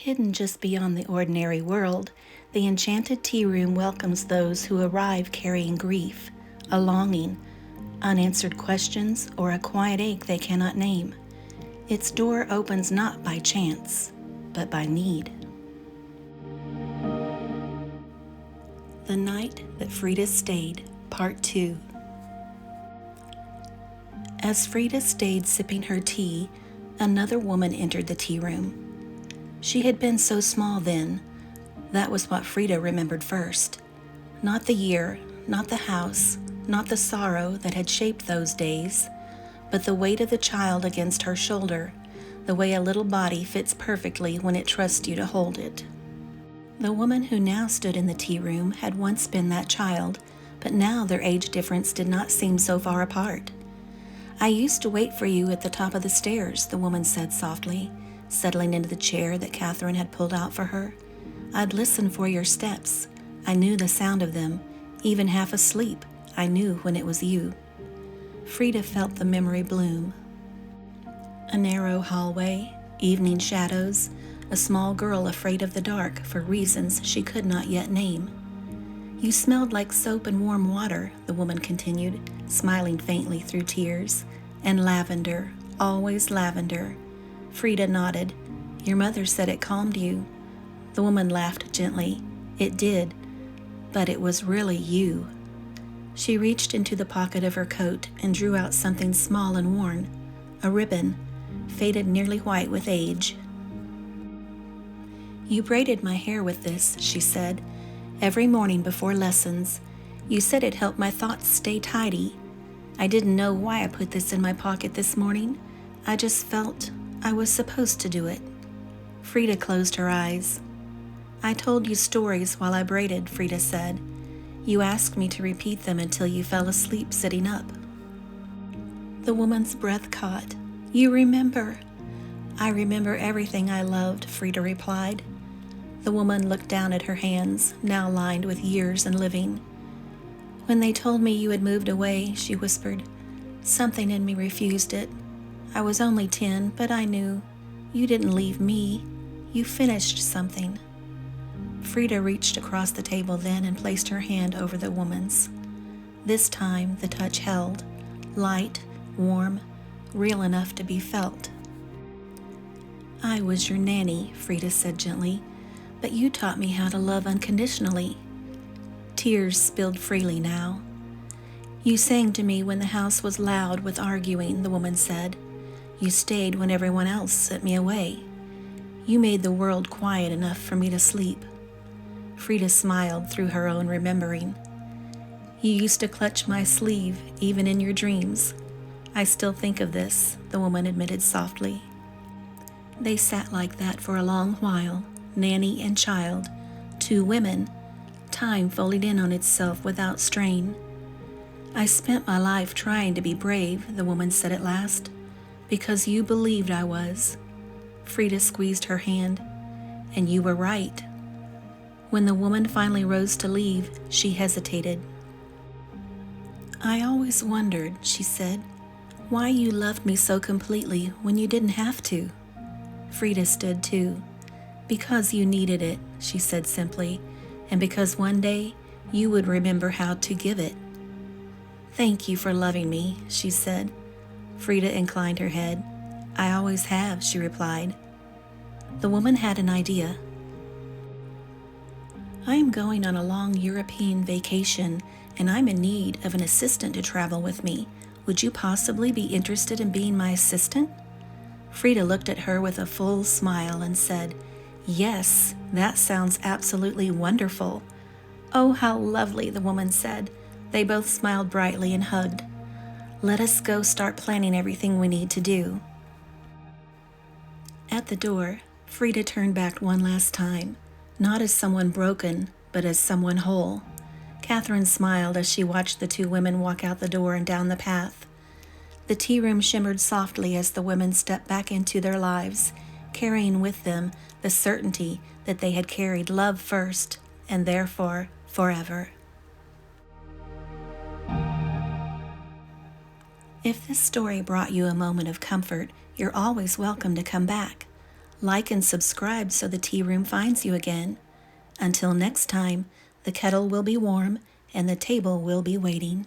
Hidden just beyond the ordinary world, the Enchanted Tea Room welcomes those who arrive carrying grief, a longing, unanswered questions, or a quiet ache they cannot name. Its door opens not by chance, but by need. The Night That Freda Stayed, Part 2. As Freda stayed sipping her tea, another woman entered the tea room. She had been so small then. That was what Freda remembered first. Not the year, not the house, not the sorrow that had shaped those days, but the weight of the child against her shoulder, the way a little body fits perfectly when it trusts you to hold it. The woman who now stood in the tea room had once been that child, but now their age difference did not seem so far apart. "I used to wait for you at the top of the stairs," the woman said softly, settling into the chair that Catherine had pulled out for her. "I'd listen for your steps. I knew the sound of them. Even half asleep, I knew when it was you." Freda felt the memory bloom. A narrow hallway, evening shadows, a small girl afraid of the dark for reasons she could not yet name. "You smelled like soap and warm water," the woman continued, smiling faintly through tears. "And lavender, always lavender." Freda nodded. "Your mother said it calmed you." The woman laughed gently. "It did, but it was really you." She reached into the pocket of her coat and drew out something small and worn, a ribbon, faded nearly white with age. "You braided my hair with this," she said, "every morning before lessons. You said it helped my thoughts stay tidy. I didn't know why I put this in my pocket this morning. I just felt I was supposed to do it." Freda closed her eyes. "I told you stories while I braided," Freda said. "You asked me to repeat them until you fell asleep sitting up." The woman's breath caught. "You remember?" "I remember everything I loved," Freda replied. The woman looked down at her hands, now lined with years and living. "When they told me you had moved away," she whispered, "something in me refused it. I was only 10, but I knew. You didn't leave me. You finished something." Freda reached across the table then and placed her hand over the woman's. This time the touch held, light, warm, real enough to be felt. "I was your nanny," Freda said gently, "but you taught me how to love unconditionally." Tears spilled freely now. "You sang to me when the house was loud with arguing," the woman said. "You stayed when everyone else sent me away. You made the world quiet enough for me to sleep." Freda smiled through her own remembering. "You used to clutch my sleeve, even in your dreams." "I still think of this," the woman admitted softly. They sat like that for a long while, nanny and child, two women, time folded in on itself without strain. "I spent my life trying to be brave," the woman said at last, "because you believed I was." Freda squeezed her hand. "And you were right." When the woman finally rose to leave, she hesitated. "I always wondered," she said, "why you loved me so completely when you didn't have to." Freda stood too. "Because you needed it," she said simply, "and because one day you would remember how to give it." "Thank you for loving me," she said. Freda inclined her head. "I always have," she replied. The woman had an idea. "I am going on a long European vacation, and I'm in need of an assistant to travel with me. Would you possibly be interested in being my assistant?" Freda looked at her with a full smile and said, "Yes, that sounds absolutely wonderful." "Oh, how lovely," the woman said. They both smiled brightly and hugged. "Let us go start planning everything we need to do." At the door, Freda turned back one last time, not as someone broken, but as someone whole. Catherine smiled as she watched the two women walk out the door and down the path. The tea room shimmered softly as the women stepped back into their lives, carrying with them the certainty that they had carried love first, and therefore forever. If this story brought you a moment of comfort, you're always welcome to come back. Like and subscribe so the tea room finds you again. Until next time, the kettle will be warm and the table will be waiting.